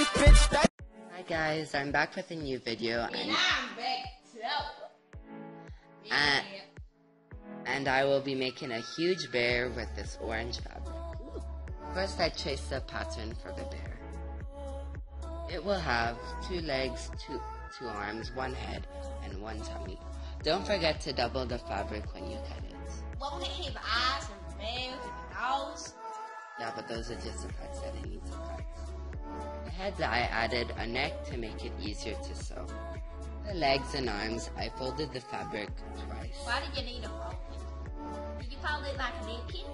Hi guys, I'm back with a new video and I will be making a huge bear with this orange fabric. First I traced the pattern for the bear. It will have 2 legs, 2 arms, 1 head, and 1 tummy. Don't forget to double the fabric when you cut it. Won't it have eyes and mouth and nose? Yeah, but those are just the parts that I need to cut. The heads I added a neck to make it easier to sew. The legs and arms I folded the fabric twice. Why did you need a fold? Did you fold it like a napkin?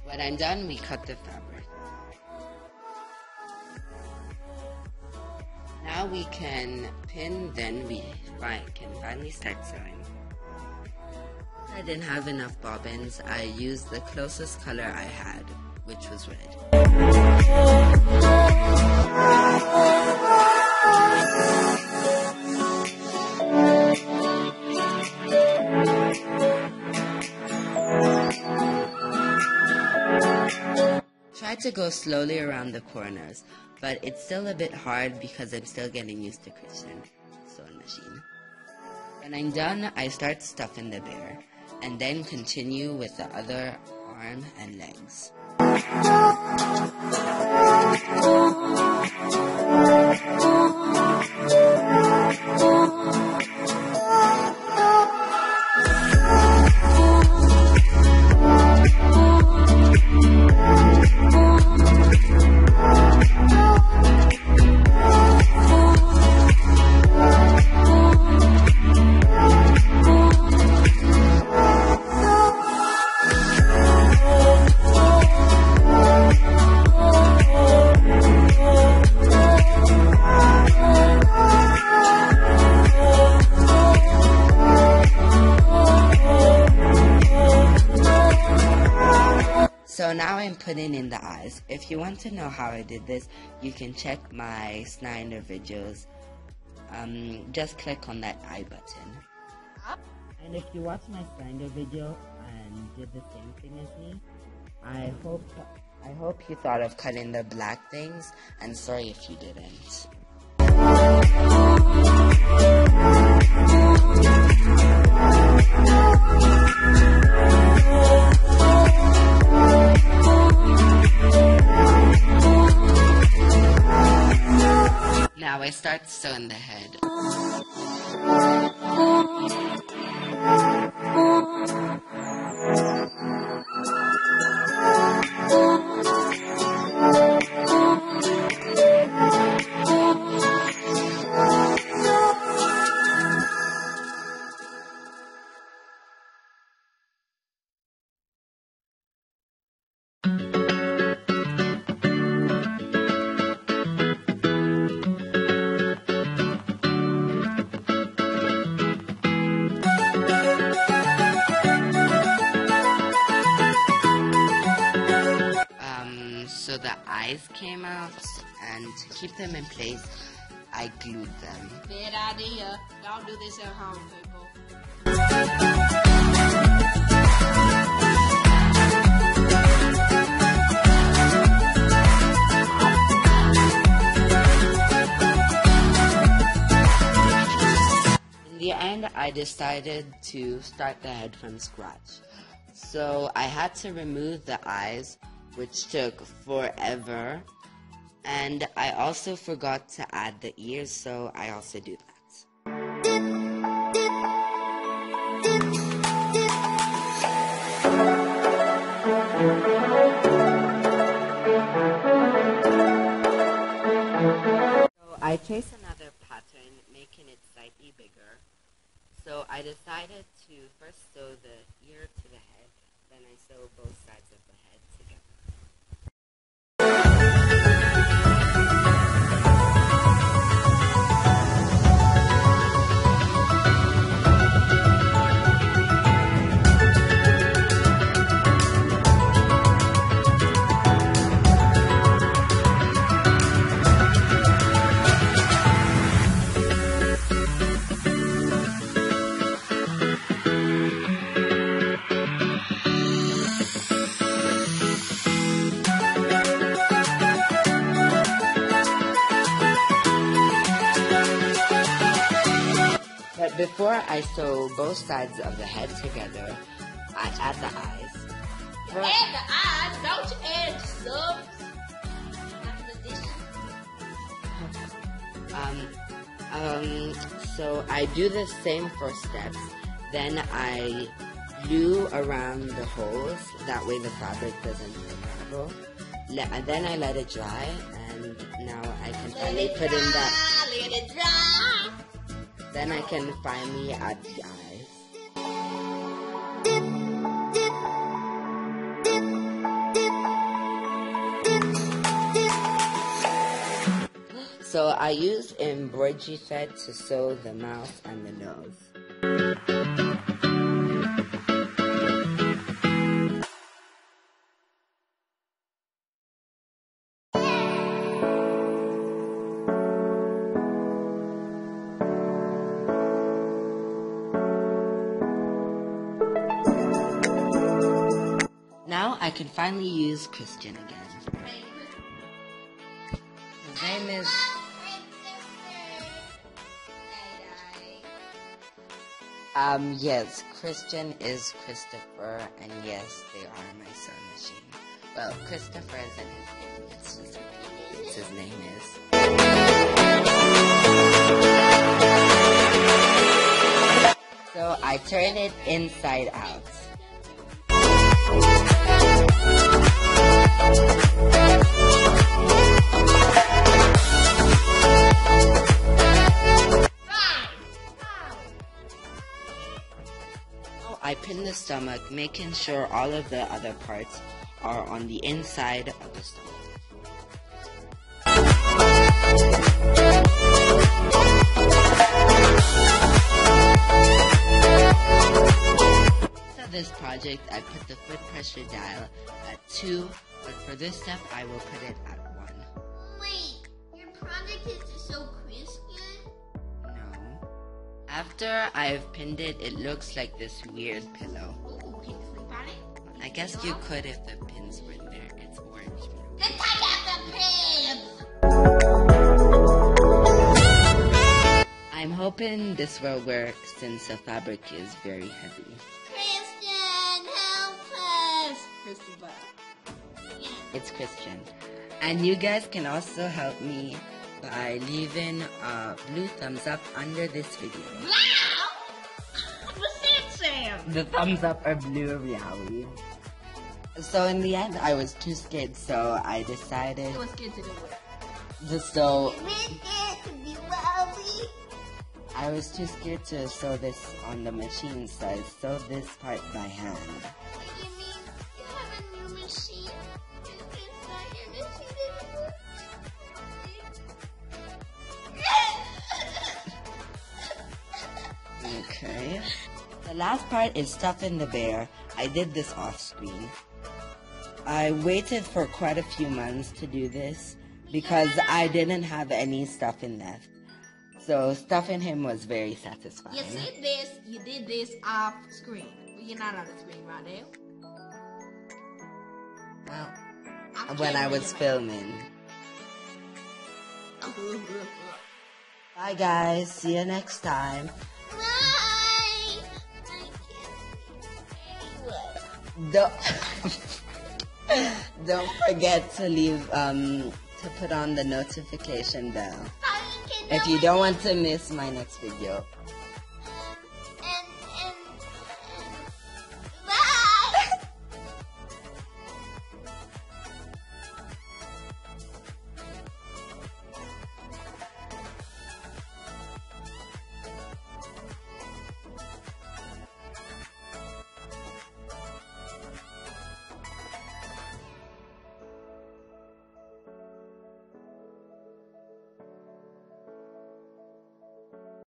When I'm done, we cut the fabric. Now we can pin, then we can finally start sewing. I didn't have enough bobbins. I used the closest color I had, which was red. Try to go slowly around the corners, but it's still a bit hard because I'm still getting used to Christian sewing machine. When I'm done, I start stuffing the bear, and then continue with the other arm and legs. So now I'm putting in the eyes. If you want to know how I did this, you can check my Snyder videos. Just click on that eye button. And if you watch my Snyder video and did the same thing as me, I hope you thought of cutting the black things, and sorry if you didn't. Now I start sewing the head. So the eyes came out, and to keep them in place, I glued them. Bad idea. Don't do this at home, people. In the end, I decided to start the head from scratch. So I had to remove the eyes, which took forever, and I also forgot to add the ears, so I also do that. So I traced another pattern, making it slightly bigger. So I decided to first sew the ear to the head, then I sew both sides of the head together. before I sew both sides of the head together, I add the eyes. Add the eyes, don't you add the subs? So I do the same 4 steps. Then I glue around the holes. That way the fabric doesn't unravel. Then I let it dry, and now I can finally put in that. Let it dry. Then I can finally add the eyes. So I use embroidery thread to sew the mouth and the nose. Now I can finally use Christian again. His name is... yes, Christian is Christopher, and yes, they are my sewing machine. Well, Christopher isn't his name, it's just what his name is. So I turn it inside out. I pin the stomach, making sure all of the other parts are on the inside of the stomach. For this project, I put the foot pressure dial at 2, but for this step, I will put it at 1. Wait, your project is to sew Christian? No. After I've pinned it, it looks like this weird pillow. Ooh, can you sleep on it? I guess you could if the pins were there. It's orange. Then take out the pins! I'm hoping this will work since the fabric is very heavy. Christian, help us! Christopher. It's Christian. And you guys can also help me by leaving a blue thumbs up under this video. Wow! What's that, Sam? The thumbs up are blue reality. So in the end, I was too scared, so I decided You were scared to do it. I was too scared to sew this on the machine, so I sewed this part by hand. What do you mean? You have a new machine? It's not your machine anymore. Okay. The last part is stuffing the bear. I did this off screen. I waited for quite a few months to do this because I didn't have any stuffing left. So stuffing him was very satisfying. You did this off screen. Well, you're not on the screen right now. Well, when I was filming. Bye guys, see you next time. Bye! Don't forget to leave to put on the notification bell if you don't want to miss my next video.